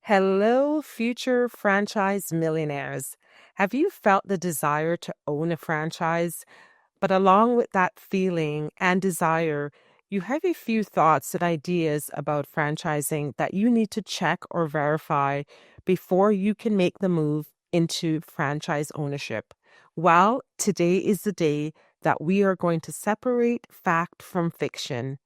Hello, future franchise millionaires. Have you felt the desire to own a franchise? But along with that feeling and desire, you have a few thoughts and ideas about franchising that you need to check or verify before you can make the move into franchise ownership. Well, today is the day that we are going to separate fact from fiction.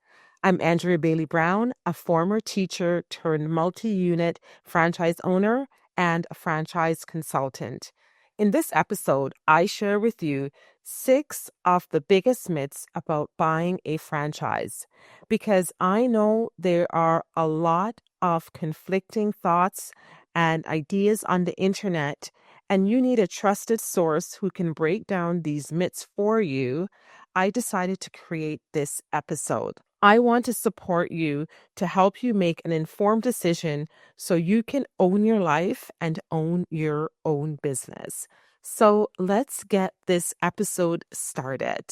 I'm Andrea Bailey Brown, a former teacher turned multi unit franchise owner and a franchise consultant. In this episode, I share with you 6 of the biggest myths about buying a franchise because I know there are a lot of conflicting thoughts and ideas on the internet, and you need a trusted source who can break down these myths for you. I decided to create this episode. I want to support you to help you make an informed decision so you can own your life and own your own business. So let's get this episode started.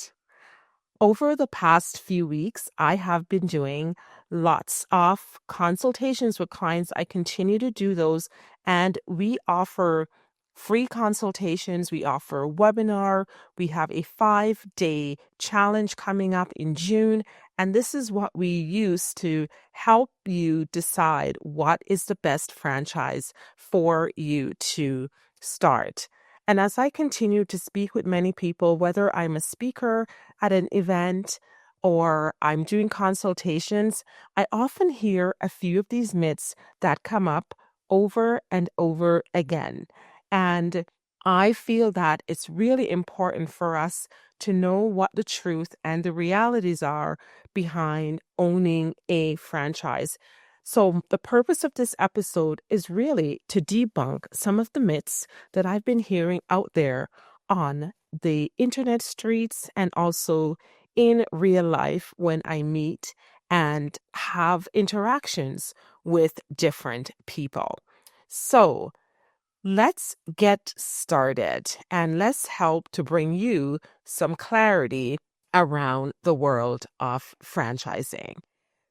Over the past few weeks, I have been doing lots of consultations with clients. I continue to do those, and we offer free consultations. We offer a webinar. We have a 5-day challenge coming up in June. And this is what we use to help you decide what is the best franchise for you to start. And as I continue to speak with many people, whether I'm a speaker at an event or I'm doing consultations, I often hear a few of these myths that come up over and over again. And I feel that it's really important for us to know what the truth and the realities are behind owning a franchise. So, the purpose of this episode is really to debunk some of the myths that I've been hearing out there on the internet streets and also in real life when I meet and have interactions with different people. So, let's get started and let's help to bring you some clarity around the world of franchising.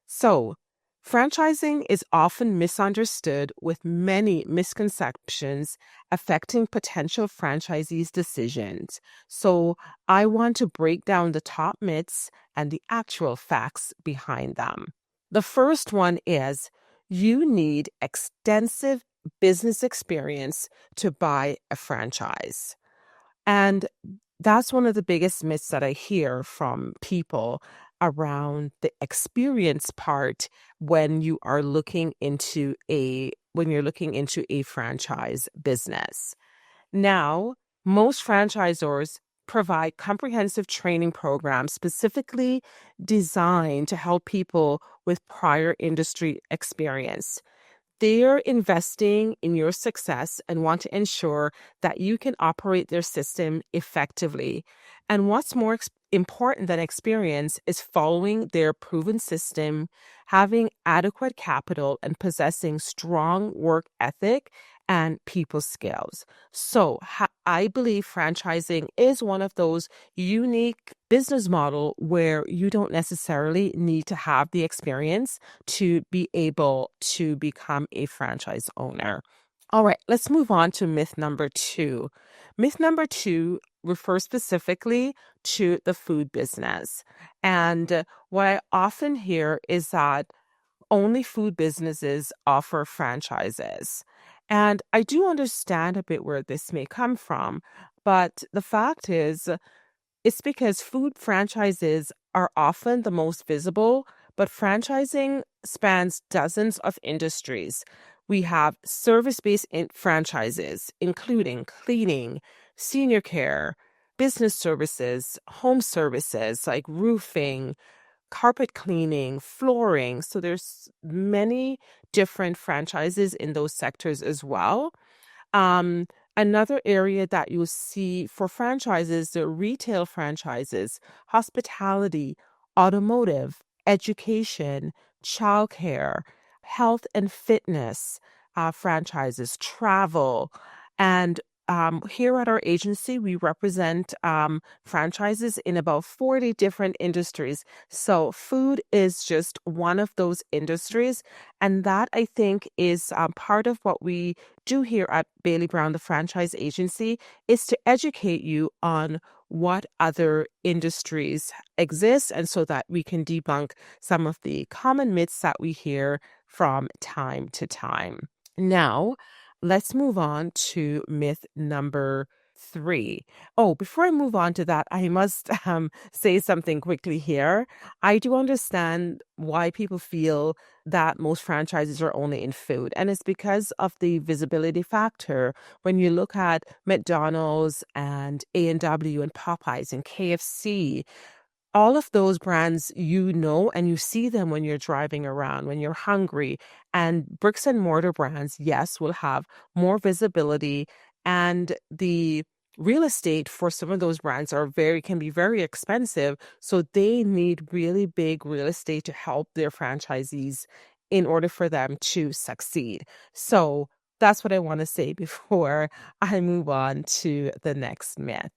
So, franchising is often misunderstood with many misconceptions affecting potential franchisees' decisions. So, I want to break down the top myths and the actual facts behind them. The first one is you need extensive business experience to buy a franchise. And that's one of the biggest myths that I hear from people around the experience part when you are looking into a franchise business. Now, most franchisors provide comprehensive training programs specifically designed to help people with prior industry experience. They're investing in your success and want to ensure that you can operate their system effectively. And what's more important than experience is following their proven system, having adequate capital, and possessing strong work ethic and people skills. So I believe franchising is one of those unique business model where you don't necessarily need to have the experience to be able to become a franchise owner. All right, let's move on to myth number 2. Myth number 2 refers specifically to the food business. And what I often hear is that only food businesses offer franchises. And I do understand a bit where this may come from, but the fact is, it's because food franchises are often the most visible, but franchising spans dozens of industries. We have service-based franchises, including cleaning, senior care, business services, home services like roofing, carpet cleaning, flooring. So there's many different franchises in those sectors as well. Um, Another area that you'll see for franchises, the retail franchises, hospitality, automotive, education, childcare, health and fitness franchises, travel, and here at our agency, we represent franchises in about 40 different industries. So, food is just one of those industries. And that, I think, is part of what we do here at Bailey Brown, the franchise agency, is to educate you on what other industries exist, and so that we can debunk some of the common myths that we hear from time to time. Now, let's move on to myth number 3. Oh, before I move on to that, I must say something quickly here. I do understand why people feel that most franchises are only in food, and it's because of the visibility factor. When you look at McDonald's and A&W and Popeyes and KFC, all of those brands, and you see them when you're driving around, when you're hungry. And bricks and mortar brands, yes, will have more visibility. And the real estate for some of those brands can be very expensive. So they need really big real estate to help their franchisees in order for them to succeed. So that's what I want to say before I move on to the next myth.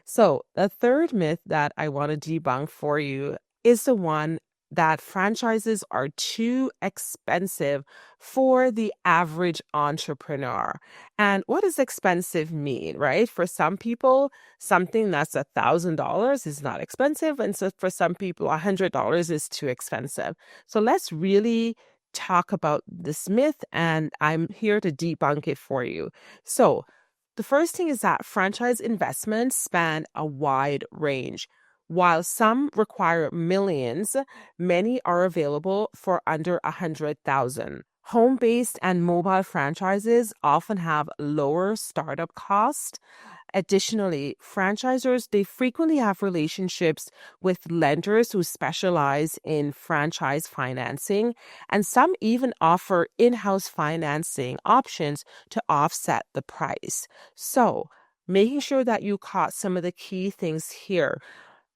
So, the third myth that I want to debunk for you is the one that franchises are too expensive for the average entrepreneur. And what does expensive mean, right? For some people, something that's $1,000 is not expensive. And so for some people, $100 is too expensive. So let's really talk about this myth, and I'm here to debunk it for you. So, the first thing is that franchise investments span a wide range. While some require millions, many are available for under 100,000. Home-based and mobile franchises often have lower startup costs. Additionally, franchisors, they frequently have relationships with lenders who specialize in franchise financing, and some even offer in-house financing options to offset the price. So, making sure that you caught some of the key things here.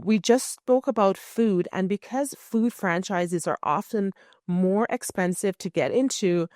We just spoke about food, and because food franchises are often more expensive to get into,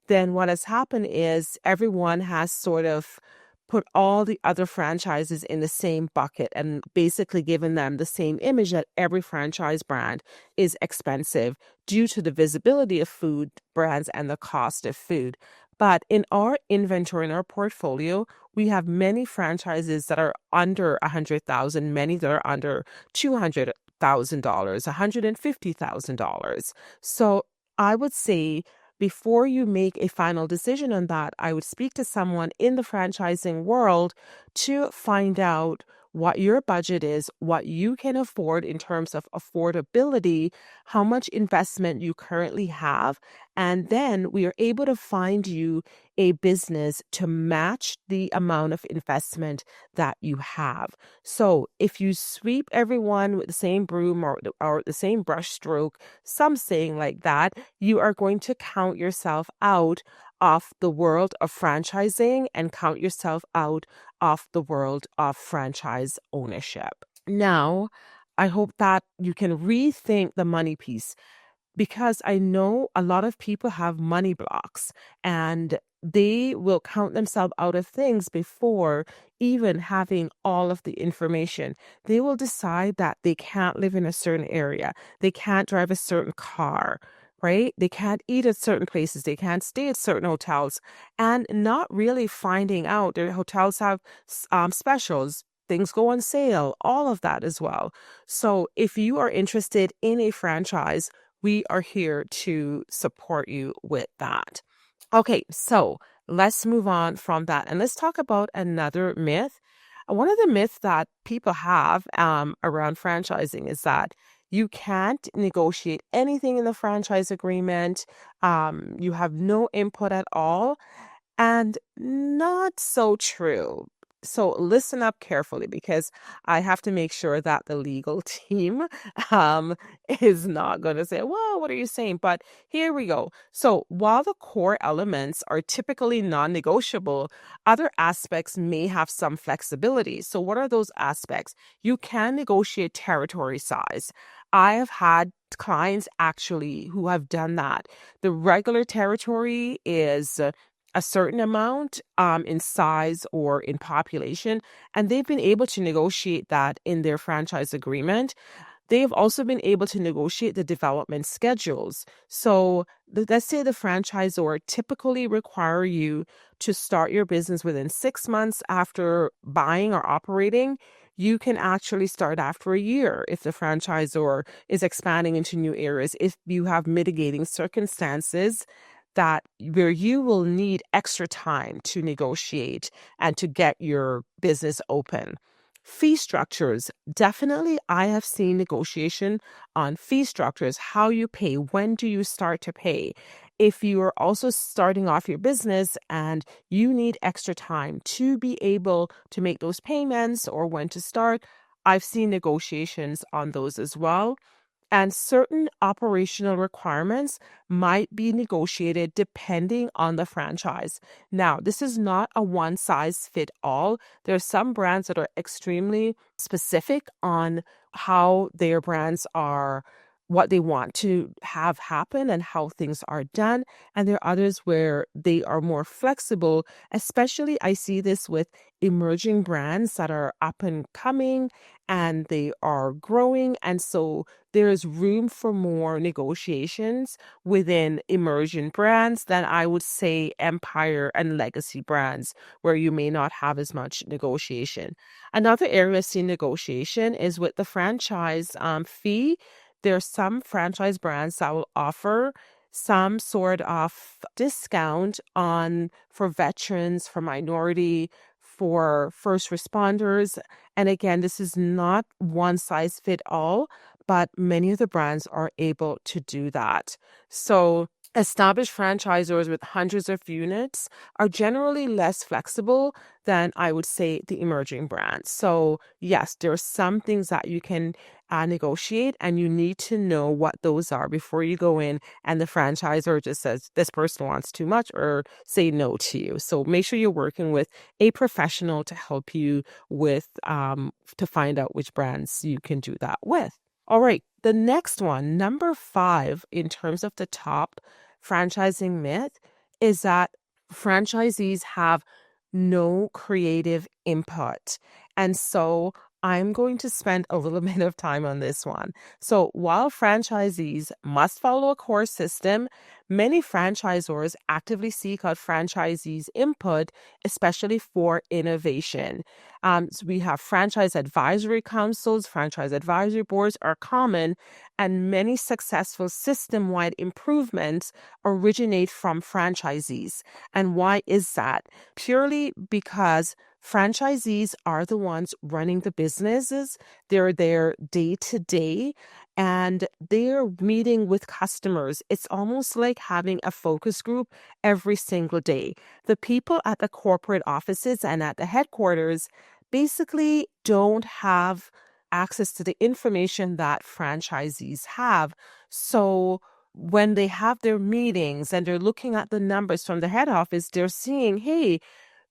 then what has happened is everyone has sort of put all the other franchises in the same bucket and basically given them the same image that every franchise brand is expensive due to the visibility of food brands and the cost of food. But in our inventory, in our portfolio, we have many franchises that are under 100,000, many that are under $200,000, $150,000. So I would say before you make a final decision on that, I would speak to someone in the franchising world to find out what your budget is, what you can afford in terms of affordability, how much investment you currently have, and then we are able to find you a business to match the amount of investment that you have. So if you sweep everyone with the same broom or the same brush stroke, some saying like that, you are going to count yourself out of the world of franchising and count yourself out of the world of franchise ownership. Now, I hope that you can rethink the money piece, because I know a lot of people have money blocks and they will count themselves out of things before even having all of the information. They will decide that they can't live in a certain area, they can't drive a certain car, right? They can't eat at certain places, they can't stay at certain hotels, and not really finding out their hotels have specials. Things go on sale, all of that as well. So, if you are interested in a franchise, we are here to support you with that. Okay, so let's move on from that and let's talk about another myth. One of the myths that people have around franchising is that you can't negotiate anything in the franchise agreement. You have no input at all. And not so true. So listen up carefully, because I have to make sure that the legal team um, is not going to say, well, what are you saying? But here we go. So while the core elements are typically non-negotiable, other aspects may have some flexibility. So what are those aspects? You can negotiate territory size. I have had clients actually who have done that. The regular territory is a certain amount in size or in population, and they've been able to negotiate that in their franchise agreement. They've also been able to negotiate the development schedules. So let's say the franchisor typically require you to start your business within 6 months after buying or operating. You can actually start after a year if the franchisor is expanding into new areas, if you have mitigating circumstances that where you will need extra time to negotiate and to get your business open. Fee structures. Definitely, I have seen negotiation on fee structures, how you pay, when do you start to pay. If you are also starting off your business and you need extra time to be able to make those payments or when to start, I've seen negotiations on those as well. And certain operational requirements might be negotiated depending on the franchise. Now, this is not a one size fit all. There are some brands that are extremely specific on how their brands are, what they want to have happen and how things are done. And there are others where they are more flexible, especially I see this with emerging brands that are up and coming and they are growing. And so there is room for more negotiations within emerging brands than I would say empire and legacy brands, where you may not have as much negotiation. Another area I see negotiation is with the franchise fee. There are some franchise brands that will offer some sort of discount on for veterans, for minority, for first responders. And again, this is not one size fit all, but many of the brands are able to do that. So established franchisors with hundreds of units are generally less flexible than I would say the emerging brands. So yes, there are some things that you can negotiate, and you need to know what those are before you go in and the franchisor just says this person wants too much or say no to you. So make sure you're working with a professional to help you with to find out which brands you can do that with. All right, the next one, number 5, in terms of the top franchising myth, is that franchisees have no creative input. And so I'm going to spend a little bit of time on this one. So while franchisees must follow a core system, many franchisors actively seek out franchisees' input, especially for innovation. So we have franchise advisory councils, franchise advisory boards are common, and many successful system-wide improvements originate from franchisees. And why is that? Purely because franchisees are the ones running the businesses. They're there day to day and they're meeting with customers. It's almost like having a focus group every single day. The people at the corporate offices and at the headquarters basically don't have access to the information that franchisees have. So when they have their meetings and they're looking at the numbers from the head office, they're seeing, hey,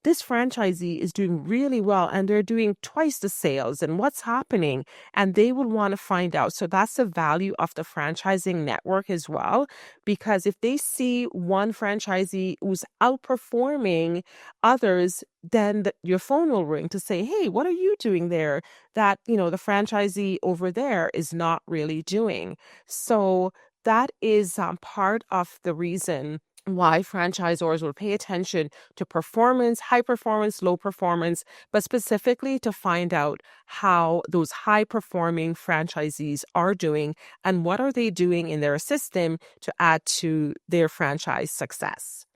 this franchisee is doing really well and they're doing twice the sales and what's happening, and they would want to find out. So that's the value of the franchising network as well, because if they see one franchisee who's outperforming others, then your phone will ring to say, hey, what are you doing there that, the franchisee over there is not really doing? So that is part of the reason why franchisors will pay attention to performance, high performance, low performance, but specifically to find out how those high performing franchisees are doing and what are they doing in their system to add to their franchise success.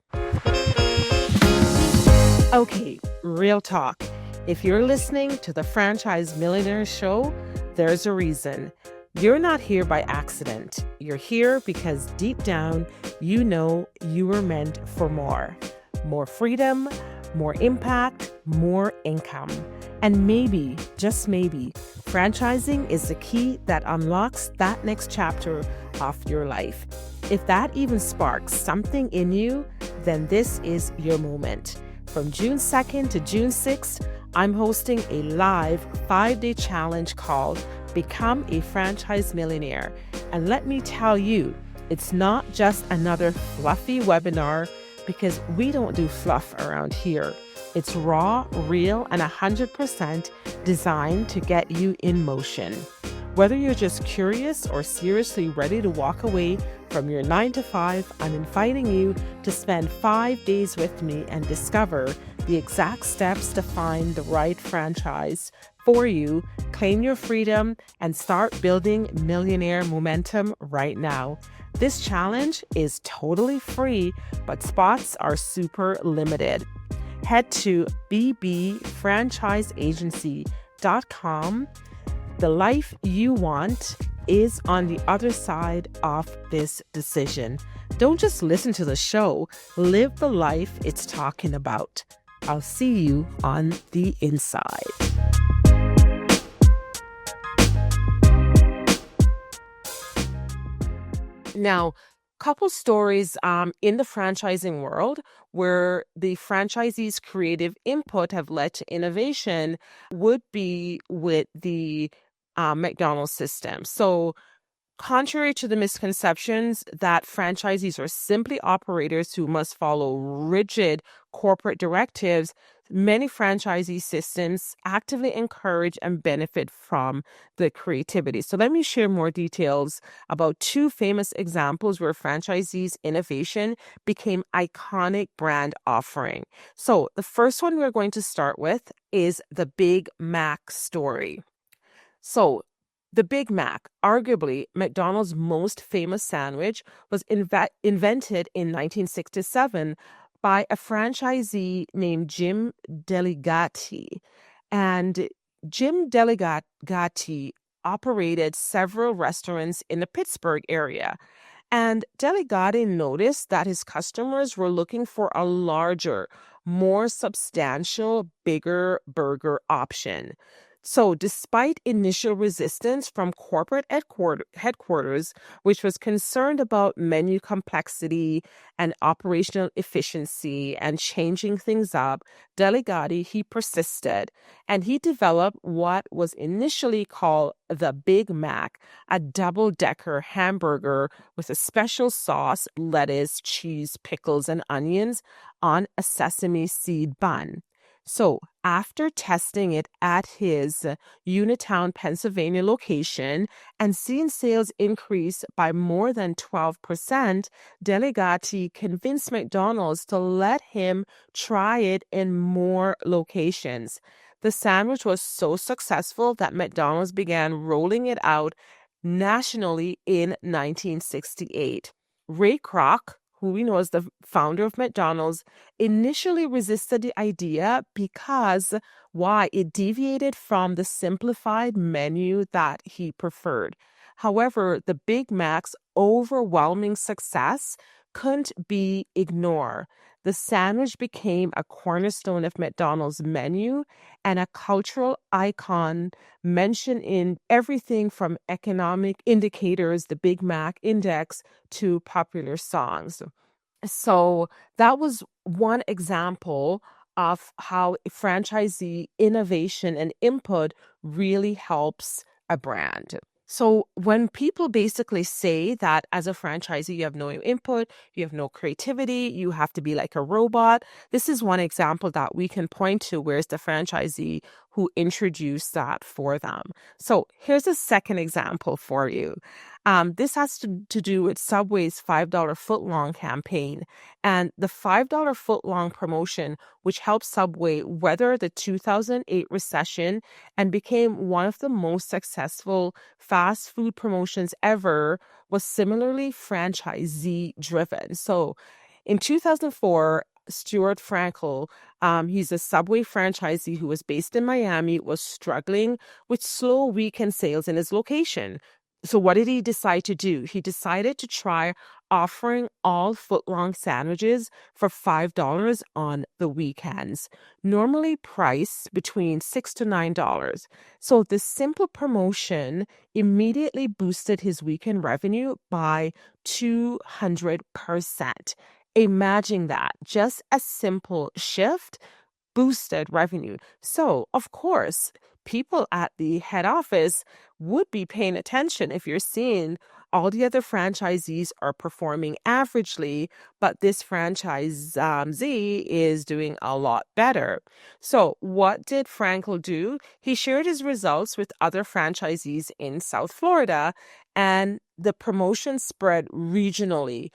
Okay, real talk. If you're listening to the Franchise Millionaire Show, there's a reason. You're not here by accident. You're here because deep down, you know you were meant for more. More freedom, more impact, more income. And maybe, just maybe, franchising is the key that unlocks that next chapter of your life. If that even sparks something in you, then this is your moment. From June 2nd to June 6th, I'm hosting a live 5-day challenge called Become a Franchise Millionaire. And let me tell you, it's not just another fluffy webinar. because we don't do fluff around here. It's raw, real, and 100% designed to get you in motion. Whether you're just curious or seriously ready to walk away from your 9 to 5, I'm inviting you to spend 5 days with me and discover the exact steps to find the right franchise for you, claim your freedom, and start building millionaire momentum right now. This challenge is totally free, but spots are super limited. Head to bbfranchiseagency.com. The life you want is on the other side of this decision. Don't just listen to the show, live the life it's talking about. I'll see you on the inside. Now, couple stories in the franchising world where the franchisee's creative input have led to innovation would be with the McDonald's system. So, contrary to the misconceptions that franchisees are simply operators who must follow rigid corporate directives, many franchisee systems actively encourage and benefit from the creativity. So let me share more details about two famous examples where franchisees' innovation became iconic brand offering. So the first one we're going to start with is the Big Mac story. So the Big Mac, arguably McDonald's most famous sandwich, was invented in 1967 by a franchisee named Jim Deligati. And Jim Deligati operated several restaurants in the Pittsburgh area. And Deligati noticed that his customers were looking for a larger, more substantial, bigger burger option. So, despite initial resistance from corporate headquarters, which was concerned about menu complexity and operational efficiency and changing things up, Deligati, he persisted and he developed what was initially called the Big Mac, a double-decker hamburger with a special sauce, lettuce, cheese, pickles, and onions on a sesame seed bun. So, after testing it at his Uniontown, Pennsylvania location and seeing sales increase by more than 12%, Deligati convinced McDonald's to let him try it in more locations. The sandwich was so successful that McDonald's began rolling it out nationally in 1968. Ray Kroc, who we know as the founder of McDonald's, initially resisted the idea because why? It deviated from the simplified menu that he preferred. However, the Big Mac's overwhelming success couldn't be ignored. The sandwich became a cornerstone of McDonald's menu and a cultural icon mentioned in everything from economic indicators, the Big Mac Index, to popular songs. So that was one example of how franchisee innovation and input really helps a brand. So when people basically say that as a franchisee, you have no input, you have no creativity, you have to be like a robot, this is one example that we can point to where it's the franchisee who introduced that for them. So here's a second example for you. This has to do with Subway's $5 footlong campaign and the $5 footlong promotion, which helped Subway weather the 2008 recession and became one of the most successful fast food promotions ever, was similarly franchisee driven. So in 2004, Stuart Frankel, he's a Subway franchisee who was based in Miami, was struggling with slow weekend sales in his location. So what did he decide to do? He decided to try offering all footlong sandwiches for $5 on the weekends, normally priced between $6 to $9. So this simple promotion immediately boosted his weekend revenue by 200%. Imagine that, just a simple shift boosted revenue. So, of course, people at the head office would be paying attention if you're seeing all the other franchisees are performing averagely, but this franchisee is doing a lot better. So, what did Frankel do? He shared his results with other franchisees in South Florida, and the promotion spread regionally.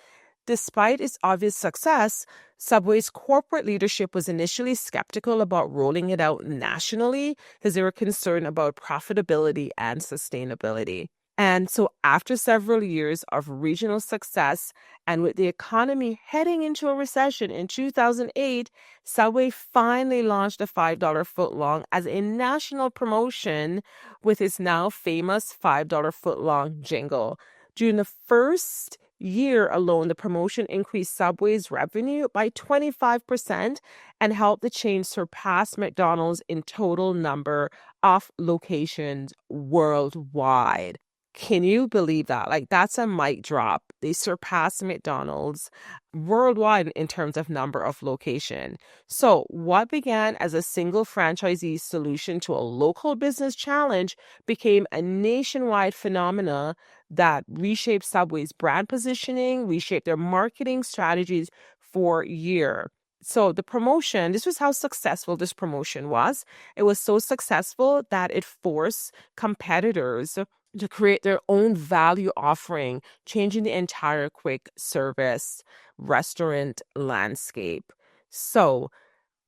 Despite its obvious success, Subway's corporate leadership was initially skeptical about rolling it out nationally because they were concerned about profitability and sustainability. And so, after several years of regional success and with the economy heading into a recession in 2008, Subway finally launched a $5 footlong as a national promotion with its now famous $5 footlong jingle. During the first year alone, the promotion increased Subway's revenue by 25% and helped the chain surpass McDonald's in total number of locations worldwide. Can you believe that? Like, that's a mic drop. They surpassed McDonald's worldwide in terms of number of location. So, what began as a single franchisee solution to a local business challenge became a nationwide phenomena that reshaped Subway's brand positioning, reshaped their marketing strategies for years. So the promotion, this was how successful this promotion was. It was so successful that it forced competitors to create their own value offering, changing the entire quick service restaurant landscape. So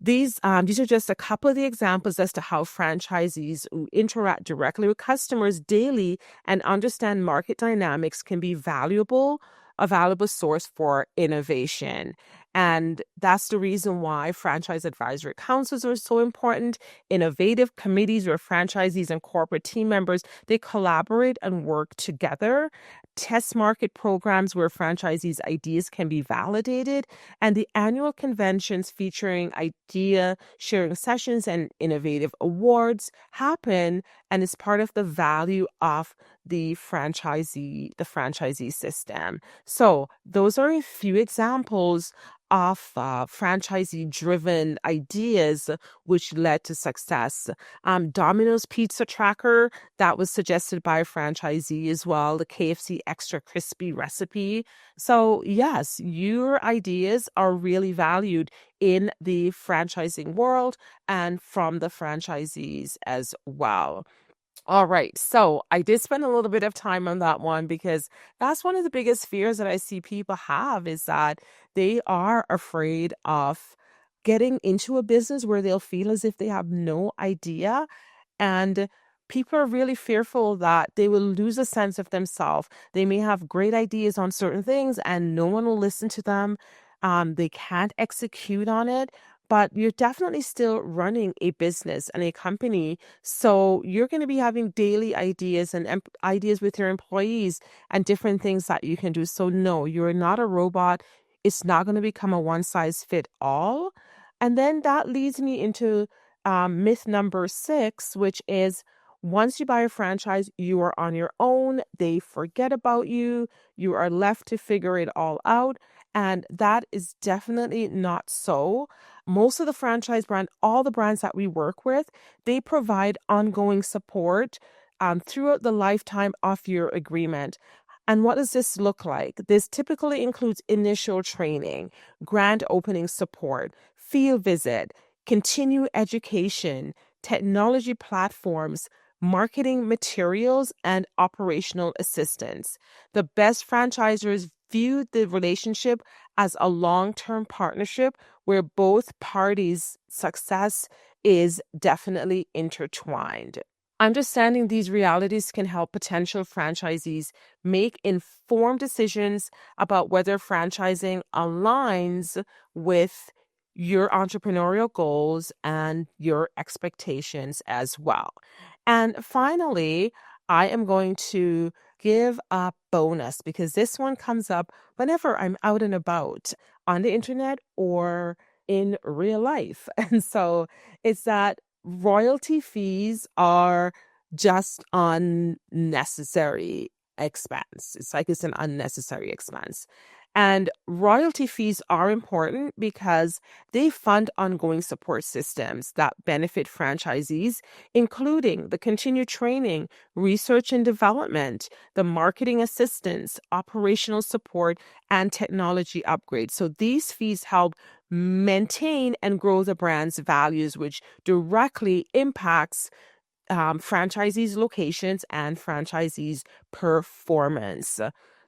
these are just a couple of the examples as to how franchisees who interact directly with customers daily and understand market dynamics can be a valuable source for innovation. And that's the reason why franchise advisory councils are so important. Innovative committees where franchisees and corporate team members, they collaborate and work together. Test market programs where franchisees' ideas can be validated, and the annual conventions featuring idea sharing sessions and innovative awards happen and is part of the value of the franchisee system. So those are a few examples of franchisee driven ideas which led to success. Domino's Pizza Tracker, that was suggested by a franchisee as well, the KFC extra crispy recipe. So yes, your ideas are really valued in the franchising world and from the franchisees as well. All right. So I did spend a little bit of time on that one because that's one of the biggest fears that I see people have is that they are afraid of getting into a business where they'll feel as if they have no idea. And people are really fearful that they will lose a sense of themselves. They may have great ideas on certain things and no one will listen to them. They can't execute on it, but you're definitely still running a business and a company. So you're going to be having daily ideas and ideas with your employees and different things that you can do. So no, you're not a robot. It's not going to become a one size fit all. And then that leads me into myth number 6, which is once you buy a franchise, you are on your own. They forget about you. You are left to figure it all out. And that is definitely not so. Most of the franchise brand, all the brands that we work with, they provide ongoing support throughout the lifetime of your agreement. And what does this look like? This typically includes initial training, grand opening support, field visit, continue education, technology platforms, marketing materials, and operational assistance. The best franchisors view the relationship as a long-term partnership where both parties' success is definitely intertwined. Understanding these realities can help potential franchisees make informed decisions about whether franchising aligns with your entrepreneurial goals and your expectations as well. And finally, I am going to give a bonus because this one comes up whenever I'm out and about on the internet or in real life. And so it's that royalty fees are just unnecessary expense. It's like it's an unnecessary expense. And royalty fees are important because they fund ongoing support systems that benefit franchisees, including the continued training, research and development, the marketing assistance, operational support, and technology upgrades. So these fees help maintain and grow the brand's values, which directly impacts franchisees' locations and franchisees' performance.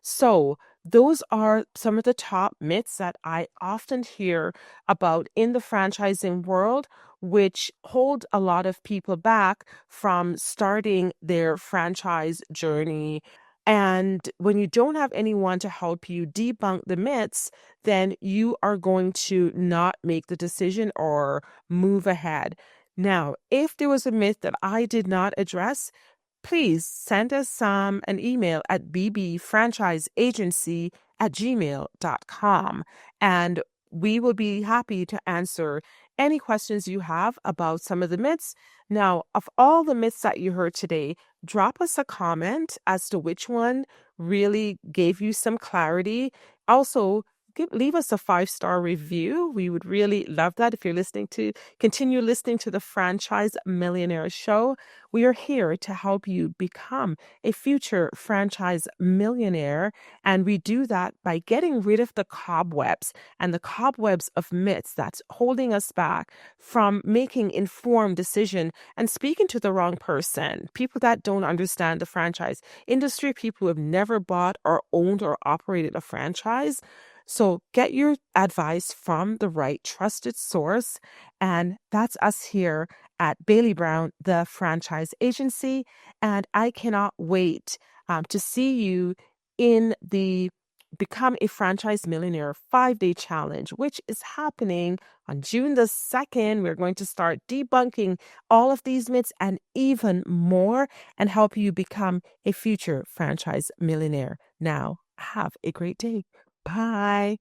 So, those are some of the top myths that I often hear about in the franchising world, which hold a lot of people back from starting their franchise journey. And when you don't have anyone to help you debunk the myths, then you are going to not make the decision or move ahead. Now, if there was a myth that I did not address, please send us an email at bbfranchiseagency@gmail.com, and we will be happy to answer any questions you have about some of the myths. Now, of all the myths that you heard today, drop us a comment as to which one really gave you some clarity. Also, leave us a 5-star review. We would really love that. If you're continue listening to the Franchise Millionaire Show. We are here to help you become a future franchise millionaire. And we do that by getting rid of the cobwebs and the cobwebs of myths that's holding us back from making informed decision and speaking to the wrong person, people that don't understand the franchise industry, people who have never bought or owned or operated a franchise. So get your advice from the right trusted source. And that's us here at Bailey Brown, the franchise agency. And I cannot wait to see you in the Become a Franchise Millionaire 5-day challenge, which is happening on June the 2nd. We're going to start debunking all of these myths and even more and help you become a future franchise millionaire. Now, have a great day. Bye.